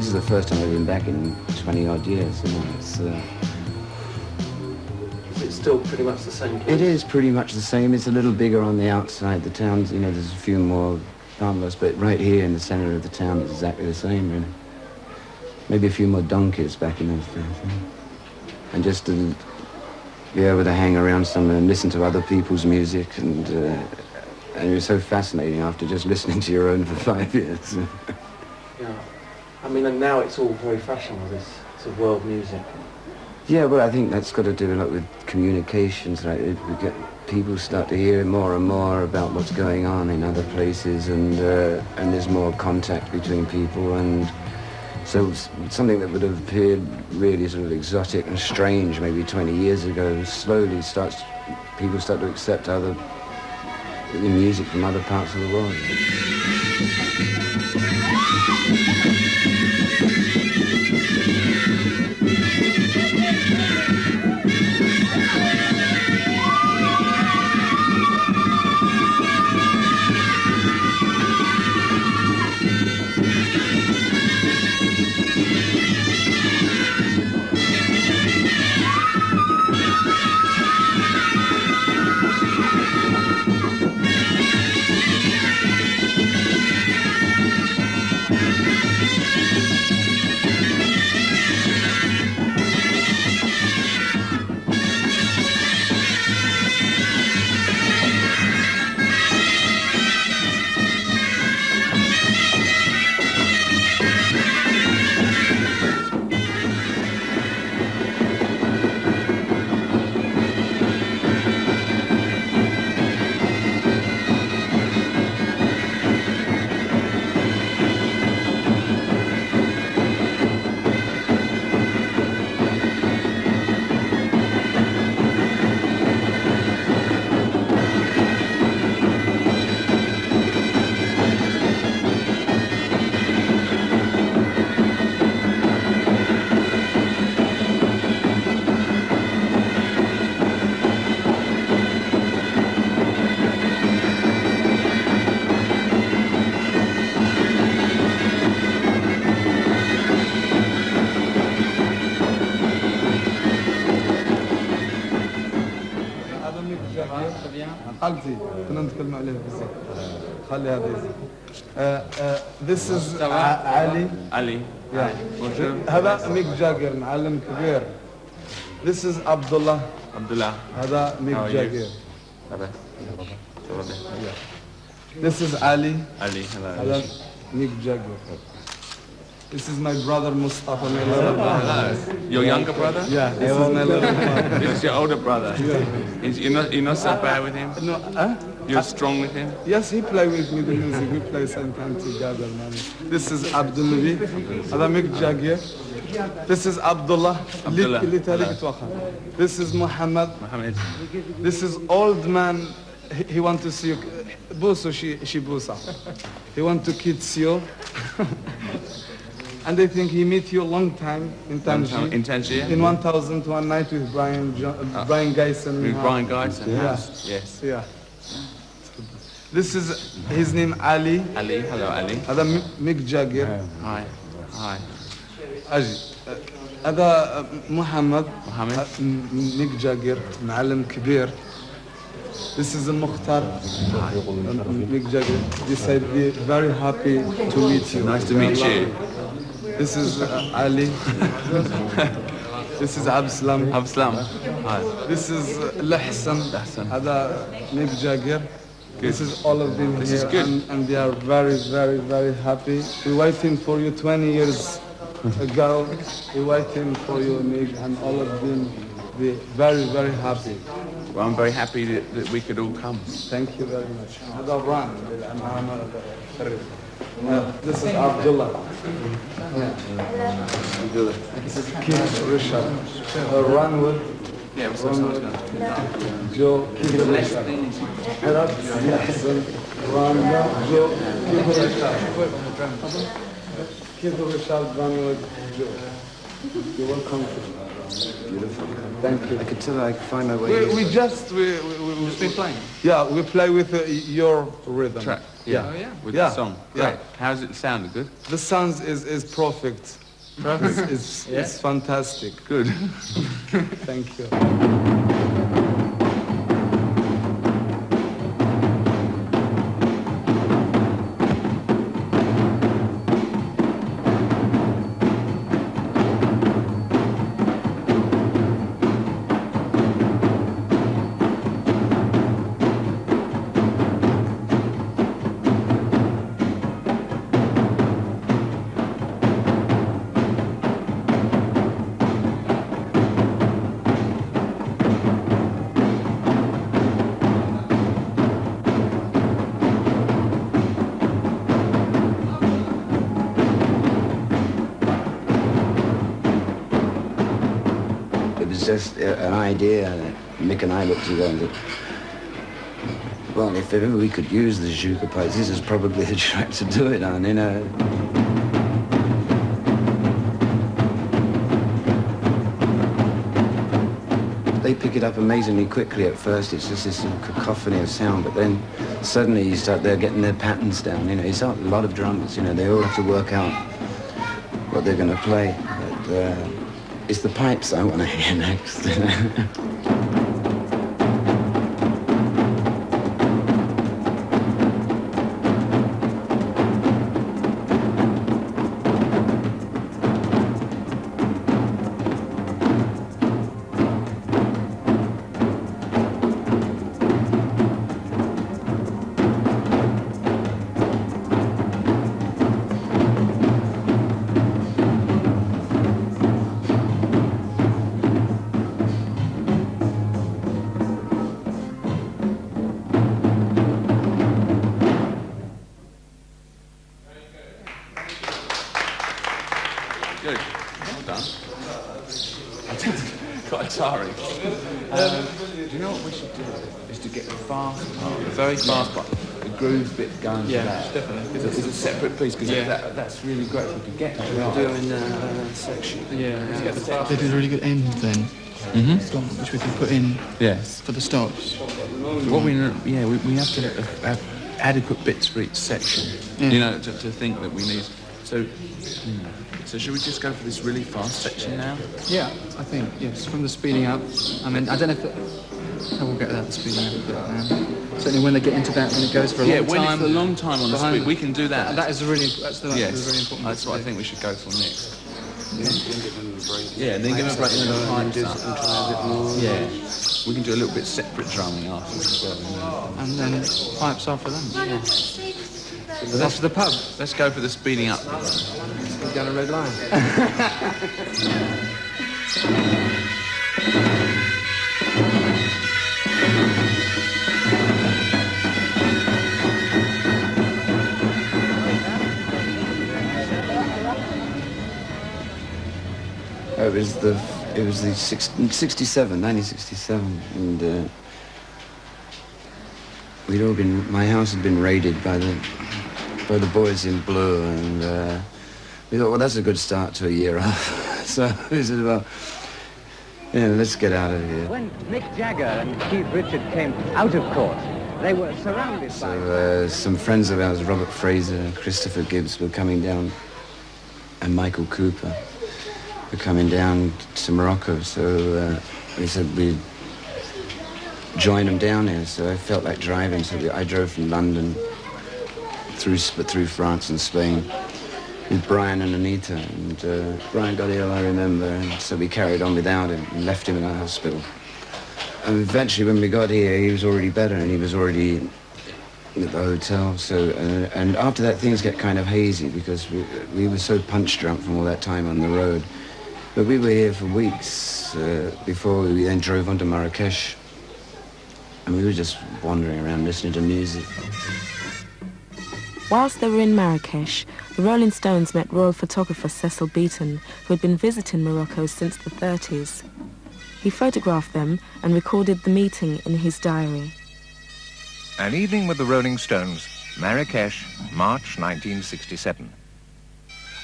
is the first time I've been back in 20 odd years. You know, it's, Is it still pretty much the same place? it is pretty much the same. It's a little bigger on the outside. The town's, you know, there's a few more bungalows, but right here in the centre of the town it's exactly the same, really. Maybe a few more donkeys back in those days. You know? And just to be able to hang around somewhere and listen to other people's music, and it was so fascinating after just listening to your own for 5 years. Yeah. I mean, and now it's all very fashionable, this sort of world music. Yeah, well, I think that's got to do a lot with communications, right? People start to hear more and more about what's going on in other places, and there's more contact between people, and so something that would have appeared really sort of exotic and strange maybe 20 years ago slowly people start to accept the music from other parts of the world. قلبي كنا نتكلم عليه بزاف خلي هذا يزيد. This is علي. هذا ميك جاجر معلم كبير. This is عبد الله. هذا ميك جاجر. This is Ali. هذا ميك جاجر. This is my brother Mustafa. Your younger brother? Yeah, this is my little brother. This is your older brother? Yeah. You're not so bad with him? No, You're strong with him? Yes, he play with me the music. We play sometimes together, man. This is Abdul Nabi. هذا ميك جاجر. This is Abdullah. This is Muhammad. This is old man. He want to see you. Buso, she busa. He want to kiss you. And I think he met you a long time in Tangier. In Tangier? In 1001 Night with Brian Geisen. With Brian Geisen? Yes. Yeah. This is his name Ali. Hello Ali. هذا ميك جاجر. Hi. أجي. هذا محمد. ميك جاجر معلم كبير. This is المختار. ميك جاجر. This I'd be very happy to meet you. Nice to meet you. This is Ali. This is Abslam. Hi. This is Lahsan. هذا ميك جاجر. This is all of them This here, is good. and they are very, very, very happy. We're waiting for you 20 years ago. We're waiting for you, Nick, and all of them be very, very happy. Well, I'm very happy that we could all come. Thank you very much. This is Abdullah. This is King Richard. Ranwood. Yeah, what's up? Joe, King Richard. Arab, Yahsan, Randa, Joe, King Richard. King Richard, Ranwood, Joe. You're welcome. beautiful. Thank you. I could tell I could find my way. We've just been playing. Yeah, we play with your rhythm. Track. Yeah. Oh, yeah. With Yeah. the song. Yeah. Great. How's it sounded? Good? The sound is perfect. It's fantastic. Good. Thank you. It was just an idea that Mick and I looked together and said, well, if ever we could use the Juka pipes, this is probably the track to do it on, you know. They pick it up amazingly quickly at first. It's just this sort of cacophony of sound, but then suddenly you start, they're getting their patterns down, you know. It's a lot of drummers, you know, they all have to work out what they're going to play. But, it's the pipes I want to hear next. Good. Well done. Quite tiring. Do you know what we should do? Is to get the fast part, the very fast part, the groove bit going to that. Definitely. It's a separate piece because that's really great if we could get that right. Doing section. Yeah. Let's get the fast. They did a really good end then, which we can put in Yes. for the stops. What we have to have adequate bits for each section. Yeah. You know, to think that we need. So should we just go for this really fast section now? Yeah, I think, yes, from the speeding up. I mean, I don't know if how we'll get that, the speeding up, but certainly when they get into that, when it goes for a long time. Yeah, when it's a long time on the behind- speed, we can do that. That's really important. Yes, that's what I think we should go for next. Yeah, and then give them a break and then the pipes up. Yeah, we can do a little bit separate drumming after as well. And then pipes after them. Yeah. So After the pub. Let's go for the speeding up. Go down a red line. It was the 1967, and we'd all been. My house had been raided by the boys in blue, and we thought, well, that's a good start to a year off. So we said, well, yeah, let's get out of here. When Mick Jagger and Keith Richards came out of court, they were surrounded by... So some friends of ours, Robert Fraser, Christopher Gibbs, were coming down, and Michael Cooper were coming down to Morocco. So we said we'd join them down there. So I felt like driving. So I drove from London through France and Spain with Brian and Anita. And Brian got ill, I remember, and so we carried on without him and left him in a hospital. And eventually, when we got here, he was already better, and he was already at the hotel. So, and after that, things get kind of hazy because we were so punch drunk from all that time on the road. But we were here for weeks before we then drove on to Marrakesh. And we were just wandering around listening to music. Whilst they were in Marrakesh, the Rolling Stones met royal photographer Cecil Beaton, who had been visiting Morocco since the 30s. He photographed them and recorded the meeting in his diary. An evening with the Rolling Stones, Marrakesh, March 1967.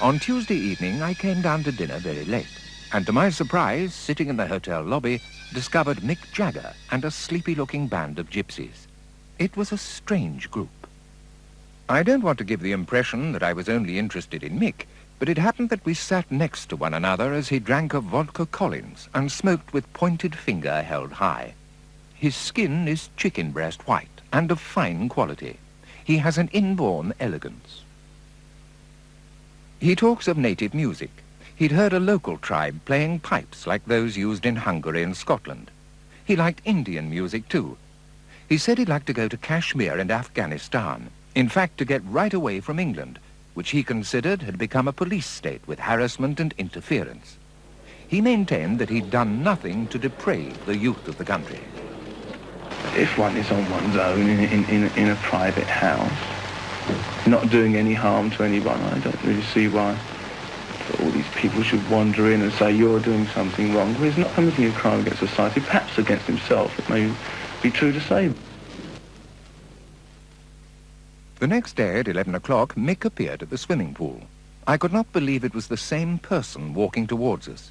On Tuesday evening, I came down to dinner very late, and to my surprise, sitting in the hotel lobby, discovered Mick Jagger and a sleepy-looking band of gypsies. It was a strange group. I don't want to give the impression that I was only interested in Mick, but it happened that we sat next to one another as he drank a vodka Collins and smoked with pointed finger held high. His skin is chicken breast white and of fine quality. He has an inborn elegance. He talks of native music. He'd heard a local tribe playing pipes like those used in Hungary and Scotland. He liked Indian music too. He said he'd like to go to Kashmir and Afghanistan. In fact, to get right away from England, which he considered had become a police state with harassment and interference. He maintained that he'd done nothing to deprave the youth of the country. If one is on one's own in a private house, not doing any harm to anyone, I don't really see why all these people should wander in and say you're doing something wrong. Well, he's not committing a crime against society, perhaps against himself, it may be true to say. The next day at 11 o'clock, Mick appeared at the swimming pool. I could not believe it was the same person walking towards us.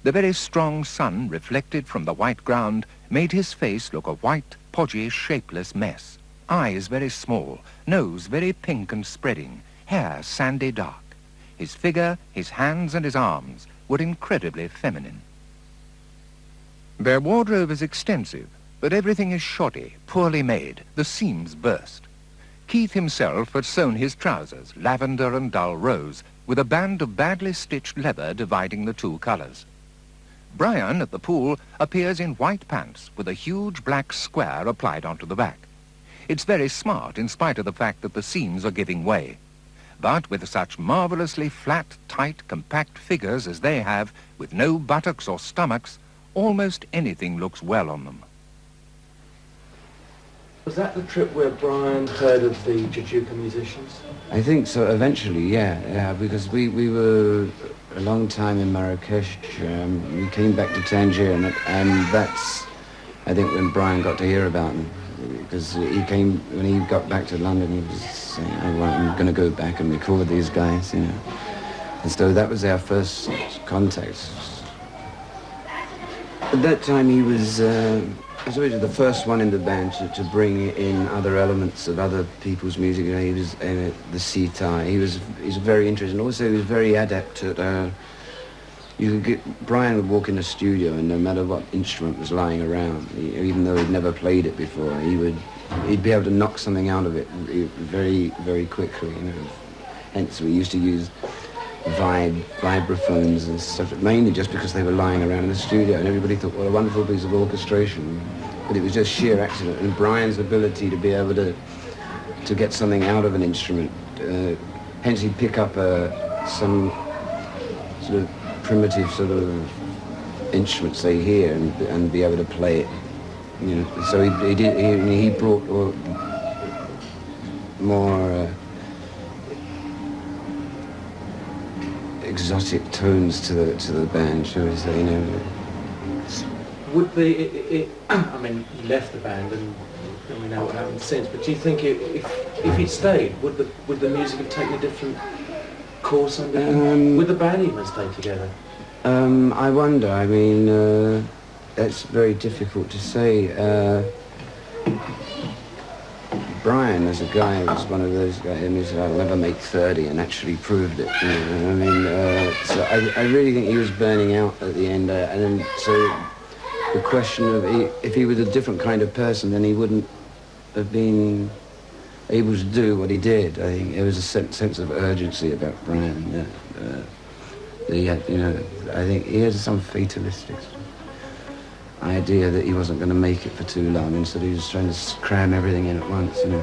The very strong sun, reflected from the white ground, made his face look a white, podgy, shapeless mess. Eyes very small, nose very pink and spreading, hair sandy dark. His figure, his hands and his arms were incredibly feminine. Their wardrobe is extensive, but everything is shoddy, poorly made. The seams burst. Keith himself had sewn his trousers, lavender and dull rose, with a band of badly stitched leather dividing the two colours. Brian, at the pool, appears in white pants with a huge black square applied onto the back. It's very smart in spite of the fact that the seams are giving way. But with such marvellously flat, tight, compact figures as they have, with no buttocks or stomachs, almost anything looks well on them. Was that the trip where Brian heard of the Jujuka musicians? I think so, eventually, yeah, because we were a long time in Marrakesh. We came back to Tangier, and that's, I think, when Brian got to hear about them. Because he came, when he got back to London, he was saying, I'm going to go back and record these guys, you know. And so that was our first contact. At that time, he was always the first one in the band to bring in other elements of other people's music. You know, he was the sitar. He's very interesting. Also, he was very adept at. Brian would walk in the studio, and no matter what instrument was lying around, even though he'd never played it before, he'd be able to knock something out of it very, very quickly. You know, hence we used to use vibraphones and stuff, mainly just because they were lying around in the studio, and everybody thought, what a wonderful piece of orchestration. But it was just sheer accident, and Brian's ability to be able to get something out of an instrument, hence he'd pick up some sort of primitive sort of instrument, say here, and be able to play it. You know, so he brought more exotic tones to the band, shall we say? You know. Would I mean, he left the band, and we know what happened since. But do you think if he'd stayed, would the music have taken a different course under him? Would the band even stay together? I wonder. I mean, that's very difficult to say. Brian, as a guy, was one of those guys who said, I'll never make 30, and actually proved it. You know? I mean, so I really think he was burning out at the end. And then, so the question of if he was a different kind of person, then he wouldn't have been able to do what he did. I think there was a sense of urgency about Brian. You know, I think he had some fatalistic idea that he wasn't going to make it for too long, and so he was trying to cram everything in at once, you know.